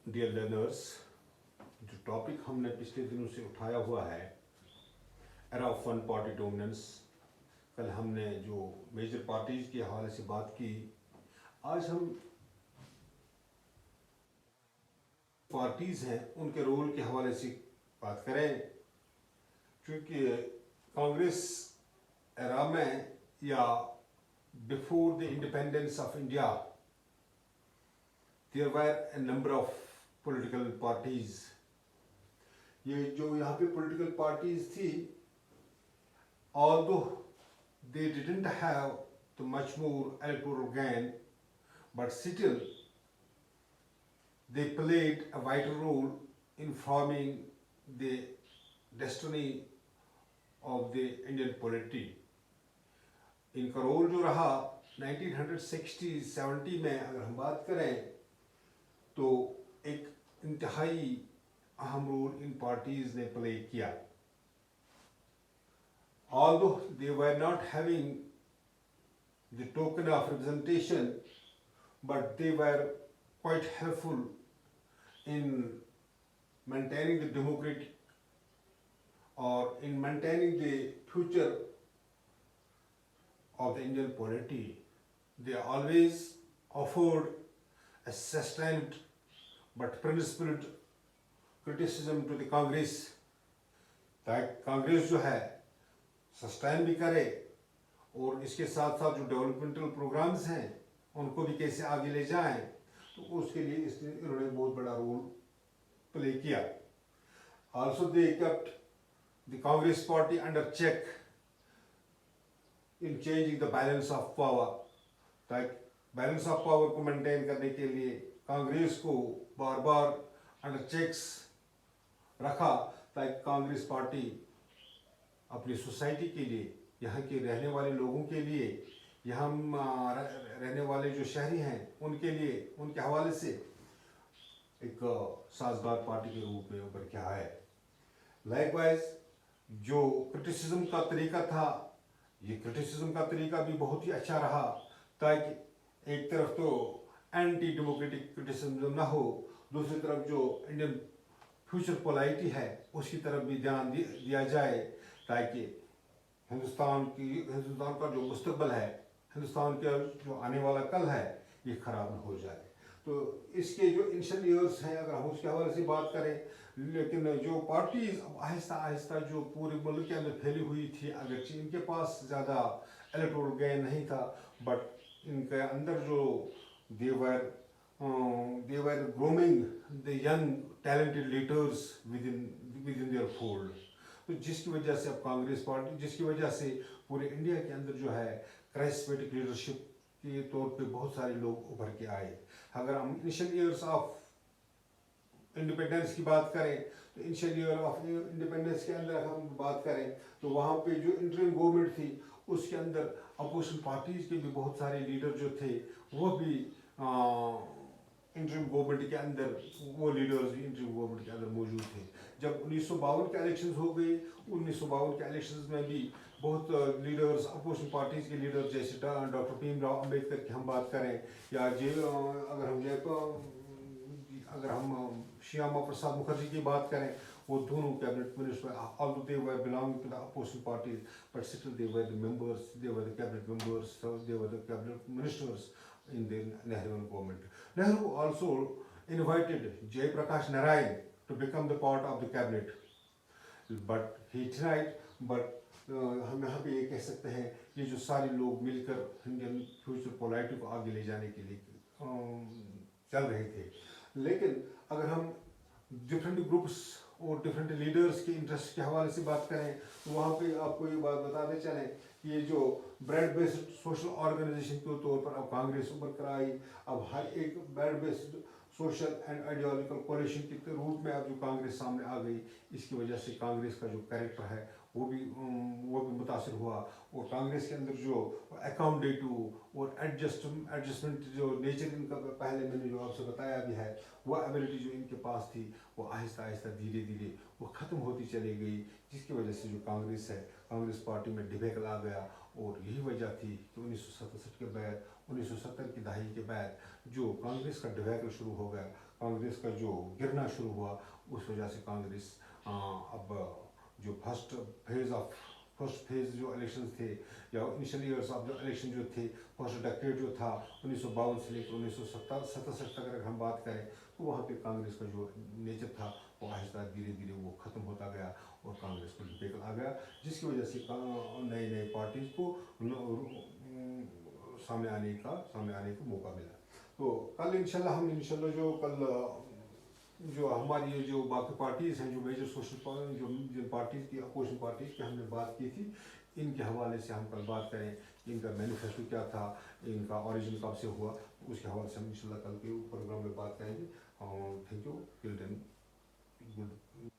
Dear learners, जो topic हमने पिछले दिनों से उठाया हुआ है era of one party dominance, कल हमने जो मेजर पार्टीज के हवाले से बात की, आज हम पार्टीज हैं उनके रोल के हवाले से बात करें। क्योंकि कांग्रेस एरा में या before the independence of India there were a number of political parties. ये जो यहाँ पे पॉलिटिकल पार्टीज थी, although they didn't have the much more electoral gain, but still they played a vital role in forming the destiny of the Indian polity. इनका role जो रहा 1960-70 में अगर हम बात करें तो एक इंतहाई अहम रोल इन पार्टीज ने प्ले किया। Although they were not having the token of representation, but they were quite helpful in maintaining the democratic or in maintaining the future of the Indian polity. They always offered a sustained but principled criticism to the Congress, ताकि कांग्रेस जो है sustain भी करे और इसके साथ साथ जो डेवलपमेंटल प्रोग्राम्स हैं उनको भी कैसे आगे ले जाएं, तो उसके लिए इन्होंने बहुत बड़ा रोल प्ले किया। Also they kept the Congress party under check in changing the balance of power, ताकि बैलेंस ऑफ पावर को मेंटेन करने के लिए कांग्रेस को बार बार अंडर चेक्स रखा, ताकि कांग्रेस पार्टी अपनी सोसाइटी के लिए, यहाँ के रहने वाले लोगों के लिए, यहाँ रहने वाले जो शहरी हैं उनके लिए, उनके हवाले से एक साजगार पार्टी के रूप में उभर के आए। लाइकवाइज जो क्रिटिसिज्म का तरीका था, ये क्रिटिसिज्म का तरीका भी बहुत ही अच्छा रहा, ताकि एक तरफ तो एंटी डेमोक्रेटिक क्रिटिसिज्म ना हो, दूसरी तरफ जो इंडियन फ्यूचर पोलाइटी है उसकी तरफ भी ध्यान दिया जाए, ताकि हिंदुस्तान का जो मुस्तकबिल है, हिंदुस्तान का जो आने वाला कल है, ये ख़राब न हो जाए। तो इसके जो इनिशियल ईयर्स हैं अगर हम उसके हवाले से बात करें, लेकिन जो पार्टीज अब आहिस्ता आहिस्ता जो पूरे मुल्क के अंदर फैली हुई थी, अगरचे इनके पास ज़्यादा इलेक्टोरल गेन नहीं था, बट इनके अंदर जो they were grooming the young talented leaders within their fold. तो जिसकी वजह से अब कांग्रेस पार्टी, जिसकी वजह से पूरे इंडिया के अंदर जो है क्राइस्मेटिक लीडरशिप के तौर पे बहुत सारे लोग उभर के आए। अगर हम इनिशियल ईयर्स ऑफ इंडिपेंडेंस की बात करें, तो इनिशियल ईयर ऑफ इंडिपेंडेंस के अंदर अगर हम बात करें तो वहाँ पे जो इंटरिम गवर्नमेंट थी उसके अंदर अपोजिशन पार्टीज के भी बहुत सारे लीडर जो थे वो भी इंटरिम गवर्नमेंट के अंदर, वो लीडर्स भी इंटरिम गवर्नमेंट के अंदर मौजूद थे। जब 1952 के इलेक्शंस हो गए, 1952 के इलेक्शंस में भी बहुत लीडर्स, अपोजिशन पार्टीज के लीडर्स जैसे डॉक्टर भीमराव अम्बेडकर की हम बात करें, या अगर हम श्यामा प्रसाद मुखर्जी की बात करें, वो दोनों cabinet minister, although they were belonging to the opposition parties, but still they were the members, they were the cabinet members, so they were the cabinet ministers in the Nehru government. Nehru also invited Jay Prakash Narayan to become the part of the cabinet, but he denied. But हम यहाँ पे ये कह सकते हैं ये जो सारे लोग मिलकर इंडियन फ्यूचर पोलाइटी को आगे ले जाने के लिए चल रहे थे। लेकिन अगर हम डिफरेंट ग्रुप्स और डिफरेंट लीडर्स के इंटरेस्ट के हवाले से बात करें, तो वहाँ पे आपको ये बात बताते चलें कि ये जो ब्रेड बेस्ड सोशल ऑर्गेनाइजेशन के तौर पर अब कांग्रेस उभर कर आई, अब हर एक broad based social and ideological coalition के रूप में अब जो कांग्रेस सामने आ गई, इसकी वजह से कांग्रेस का जो कैरेक्टर है वो भी मुतासर हुआ, और कांग्रेस के अंदर जो अकाउंटेटिव और एडजस्टमेंट जो नेचर इनका पहले मैंने जो आपसे बताया भी है, वो एबिलिटी जो इनके पास थी वो आहिस्ता आहिस्ता धीरे धीरे वो ख़त्म होती चली गई, जिसकी वजह से जो कांग्रेस है, कांग्रेस पार्टी में डिबेकल आ गया। और यही वजह थी कि 1967 के बाद 1970 की दहाई के बाद जो कांग्रेस का डिवैकल शुरू हो गया, कांग्रेस का जो गिरना शुरू हुआ, उस वजह से कांग्रेस अब जो फर्स्ट फेज जो इलेक्शन थे या इनिशियल ईयर्स ऑफ जो इलेक्शन जो थे, फर्स्ट डेकेड जो था 1952 से लेकर 1967 तक अगर हम बात करें, तो वहाँ पे कांग्रेस का जो नेचर था वो आहिस्ता धीरे धीरे वो ख़त्म होता गया और कांग्रेस को डिफिकल्ट आ गया, जिसकी वजह से नई नई पार्टीज को सामने आने का मौका मिला। तो कल इंशाल्लाह जो कल जो हमारी ये जो बाकी पार्टीज़ हैं, जो मेजर सोशल जो जिन पार्टीज़ की अपोजिशन पार्टीज़ की हमने बात की थी, इनके हवाले से हम कल बात करें, इनका मैनिफेस्टो क्या था, इनका ओरिजिन कब से हुआ, उसके हवाले से हम इंशाल्लाह कल के प्रोग्राम में बात करेंगे। Thank you, till then good.